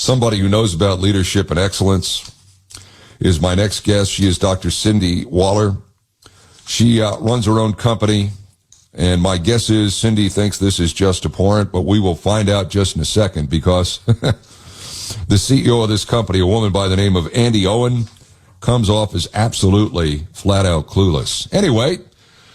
Somebody who knows about leadership and excellence is my next guest. She is Dr. Cindy Waller. She runs her own company, and my guess is Cindy thinks this is just abhorrent, but we will find out just in a second, because the CEO of this company, a woman by the name of Andi Owen, comes off as absolutely flat-out clueless. Anyway,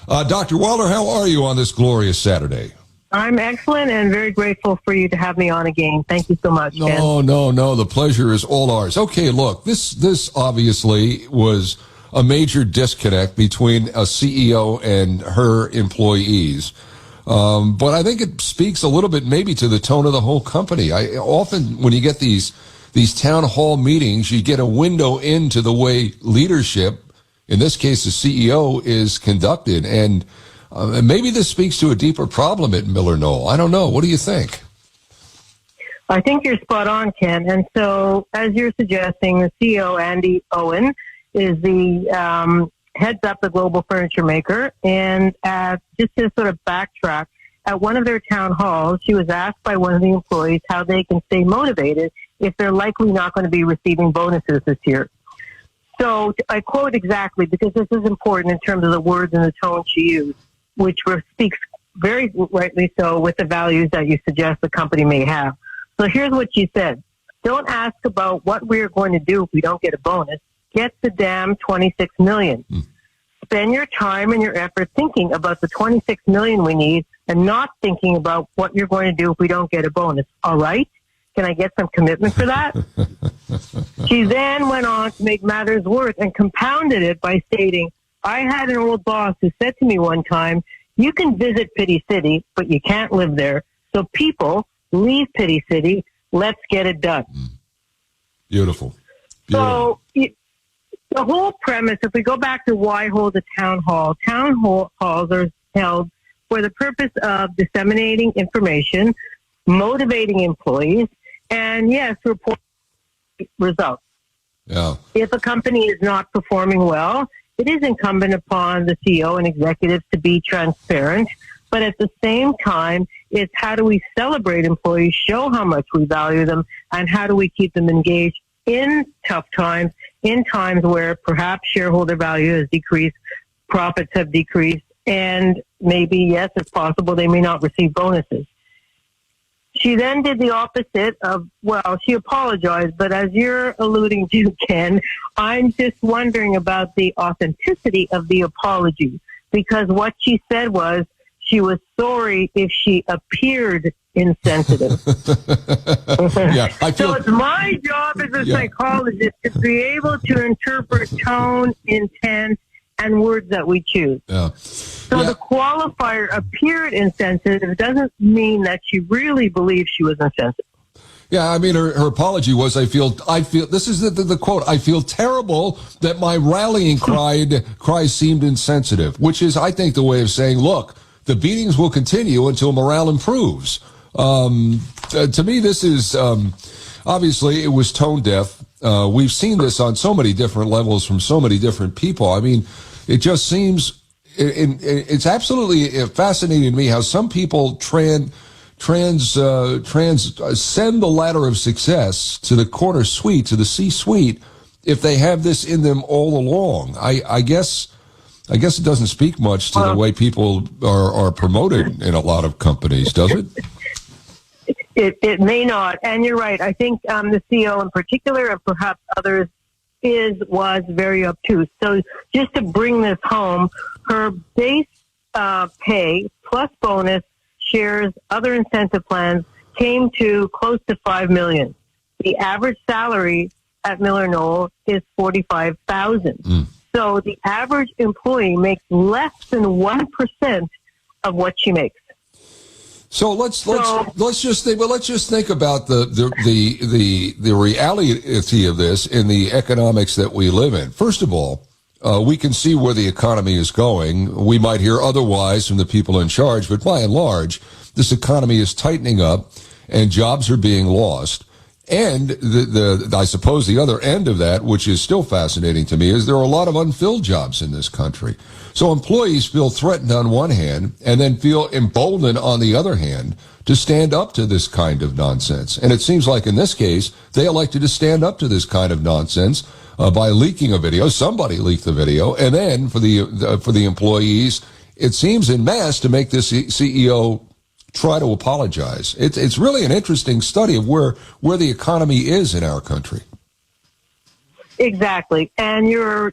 Dr. Waller, how are you on this glorious Saturday? I'm excellent and very grateful for you to have me on again. Thank you so much, Ken. No. The pleasure is all ours. Okay, look, this obviously was a major disconnect between a CEO and her employees. But I think it speaks a little bit maybe to the tone of the whole company. I often, when you get these town hall meetings, you get a window into the way leadership, in this case the CEO, is conducted. And maybe this speaks to a deeper problem at MillerKnoll. I don't know. What do you think? I think you're spot on, Ken. And so, as you're suggesting, the CEO, Andi Owen, is the heads up the global furniture maker. And just to sort of backtrack, at one of their town halls, she was asked by one of the employees how they can stay motivated if they're likely not going to be receiving bonuses this year. So I quote exactly, because this is important in terms of the words and the tone she used, which speaks very rightly so with the values that you suggest the company may have. So here's what she said. Don't ask about what we're going to do if we don't get a bonus. Get the damn $26 million. Spend your time and your effort thinking about the $26 million we need and not thinking about what you're going to do if we don't get a bonus. All right? Can I get some commitment for that? She then went on to make matters worse and compounded it by stating, I had an old boss who said to me one time, you can visit Pity City, but you can't live there. So people, leave Pity City. Let's get it done. Beautiful. So the whole premise, if we go back to why hold a town halls are held for the purpose of disseminating information, motivating employees, and yes, report results. Yeah. If a company is not performing well, it is incumbent upon the CEO and executives to be transparent. But at the same time, it's how do we celebrate employees, show how much we value them, and how do we keep them engaged in tough times, in times where perhaps shareholder value has decreased, profits have decreased, and maybe, yes, it's possible they may not receive bonuses. She then did the opposite of, well, she apologized, but as you're alluding to, Ken, I'm just wondering about the authenticity of the apology, because what she said was she was sorry if she appeared insensitive. So it's my job as a psychologist to be able to interpret tone, intent, and words that we choose. So the qualifier appeared insensitive doesn't mean that she really believes she was insensitive. Yeah, I mean, her apology was, I feel, this is the quote, I feel terrible that my rallying cry seemed insensitive, which is, I think, the way of saying, look, the beatings will continue until morale improves. To me, this is, obviously, it was tone deaf. We've seen this on so many different levels from so many different people. I mean, it just seems, it's absolutely fascinating to me how some people send the ladder of success to the corner suite, to the C-suite, if they have this in them all along. I guess it doesn't speak much to the way people are promoted in a lot of companies, does it? It may not, and you're right. I think the CEO in particular, and perhaps others, was very obtuse. So just to bring this home, her base pay plus bonus, shares, other incentive plans came to close to $5 million. The average salary at MillerKnoll is $45,000. So the average employee makes less than 1% of what she makes. So let's just think about the reality of this in the economics that we live in. First of all, we can see where the economy is going. We might hear otherwise from the people in charge, but by and large, this economy is tightening up and jobs are being lost. And I suppose the other end of that, which is still fascinating to me, is there are a lot of unfilled jobs in this country. So employees feel threatened on one hand and then feel emboldened on the other hand to stand up to this kind of nonsense. And it seems like in this case, they elected to stand up to this kind of nonsense by leaking a video. Somebody leaked the video. And then for the employees, it seems en masse to make this CEO try to apologize. It's really an interesting study of where the economy is in our country. Exactly. And you're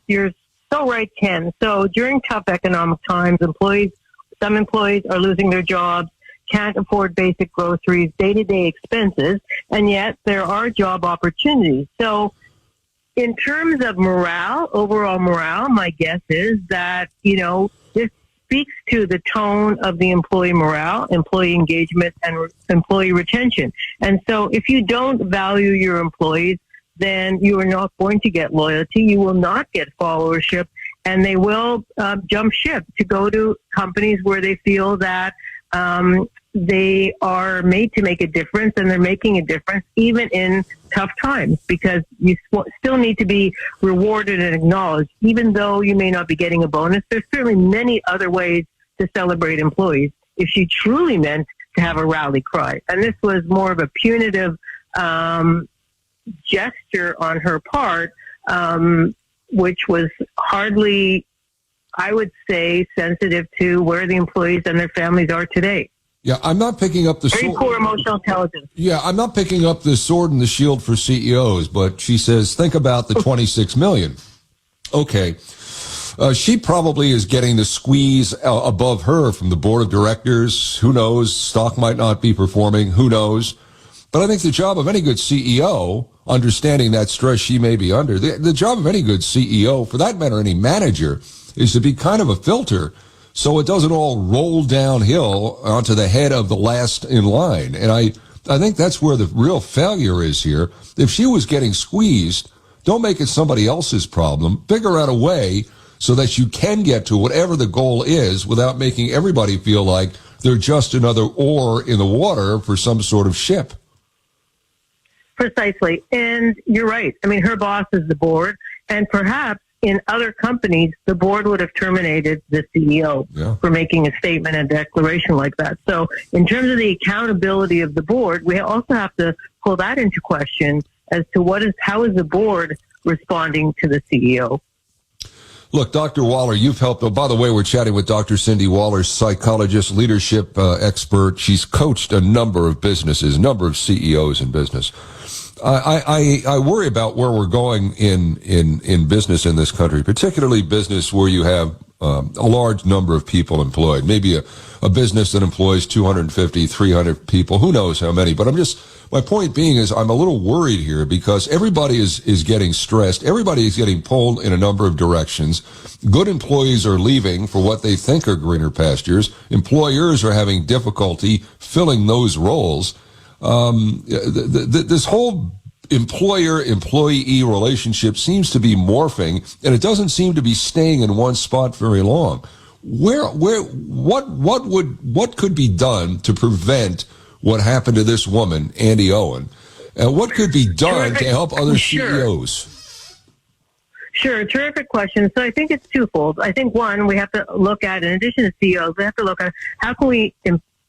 so right, Ken. So during tough economic times, some employees are losing their jobs, can't afford basic groceries, day-to-day expenses, and yet there are job opportunities. So in terms of morale, overall morale, my guess is that, this speaks to the tone of the employee morale, employee engagement, and employee retention. And so if you don't value your employees, then you are not going to get loyalty. You will not get followership, and they will jump ship to go to companies where they feel that they are made to make a difference, and they're making a difference even in tough times, because you still need to be rewarded and acknowledged. Even though you may not be getting a bonus, there's certainly many other ways to celebrate employees if she truly meant to have a rally cry. And this was more of a punitive gesture on her part, which was hardly, I would say, sensitive to where the employees and their families are today. Yeah, I'm not picking up the very poor emotional intelligence. Yeah, I'm not picking up the sword and the shield for CEOs, but she says, think about the 26 million. Okay. She probably is getting the squeeze above her from the board of directors. Who knows? Stock might not be performing. Who knows? But I think the job of any good CEO, understanding that stress she may be under, the job of any good CEO, for that matter, any manager, is to be kind of a filter so it doesn't all roll downhill onto the head of the last in line. And I think that's where the real failure is here. If she was getting squeezed, don't make it somebody else's problem. Figure out a way so that you can get to whatever the goal is without making everybody feel like they're just another oar in the water for some sort of ship. Precisely. And you're right. I mean, her boss is the board, and perhaps in other companies, the board would have terminated the CEO for making a statement and declaration like that. So in terms of the accountability of the board, we also have to pull that into question as to how is the board responding to the CEO. Look, Dr. Waller, you've helped. Oh, by the way, we're chatting with Dr. Cindy Waller, psychologist, leadership expert. She's coached a number of businesses, number of CEOs in business. I worry about where we're going in business in this country, particularly business where you have a large number of people employed, maybe a business that employs 250, 300 people, who knows how many. But my point being is I'm a little worried here because everybody is getting stressed. Everybody is getting pulled in a number of directions. Good employees are leaving for what they think are greener pastures. Employers are having difficulty filling those roles. This whole employer-employee relationship seems to be morphing, and it doesn't seem to be staying in one spot very long. What could be done to prevent what happened to this woman, Andi Owen, and what could be done to help other CEOs? Sure, terrific question. So I think it's twofold. I think one, we have to look at, in addition to CEOs, we have to look at how can we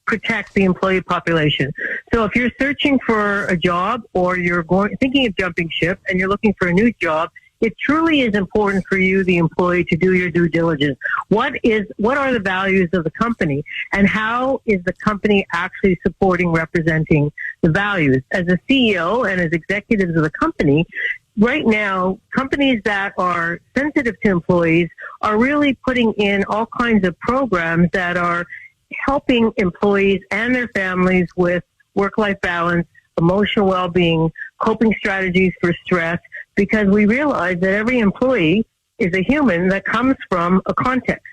protect the employee population. So if you're searching for a job or you're thinking of jumping ship and you're looking for a new job, it truly is important for you, the employee, to do your due diligence. What are the values of the company, and how is the company actually supporting, representing the values? As a CEO and as executives of the company, right now, companies that are sensitive to employees are really putting in all kinds of programs that are helping employees and their families with work-life balance, emotional well-being, coping strategies for stress, because we realize that every employee is a human that comes from a context.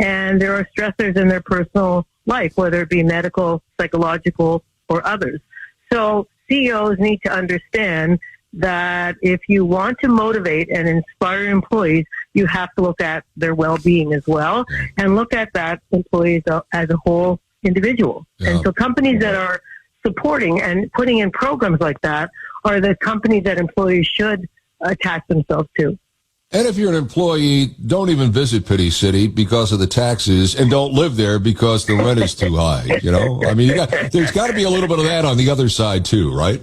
And there are stressors in their personal life, whether it be medical, psychological, or others. So CEOs need to understand that if you want to motivate and inspire employees, you have to look at their well-being as well, and look at that employees as a whole individual. Yeah. And so companies that are supporting and putting in programs like that are the companies that employees should attach themselves to. And if you're an employee, don't even visit Pity City because of the taxes, and don't live there because the rent is too high. You know, I mean, there's got to be a little bit of that on the other side too, right?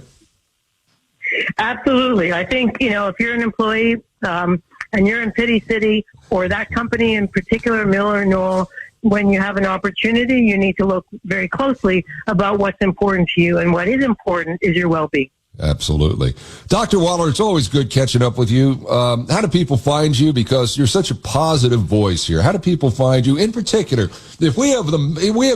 Absolutely. I think, if you're an employee and you're in Pity City, or that company in particular, Miller Knoll, when you have an opportunity, you need to look very closely about what's important to you. And what is important is your well-being. Absolutely. Dr. Waller, it's always good catching up with you. How do people find you? Because you're such a positive voice here. How do people find you? In particular, if we have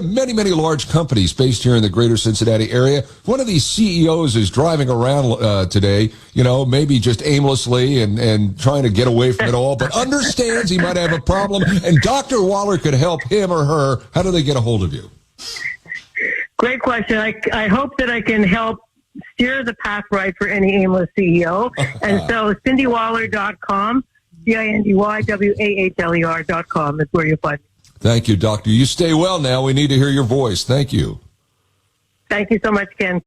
many, many large companies based here in the greater Cincinnati area. One of these CEOs is driving around today, maybe just aimlessly and trying to get away from it all, but understands he might have a problem, and Dr. Waller could help him or her. How do they get a hold of you? Great question. I hope that I can help steer the path right for any aimless CEO. And so CindyWaller.com, CindyWaller.com is where you'll find me. Thank you, Doctor. You stay well now. We need to hear your voice. Thank you. Thank you so much, Ken.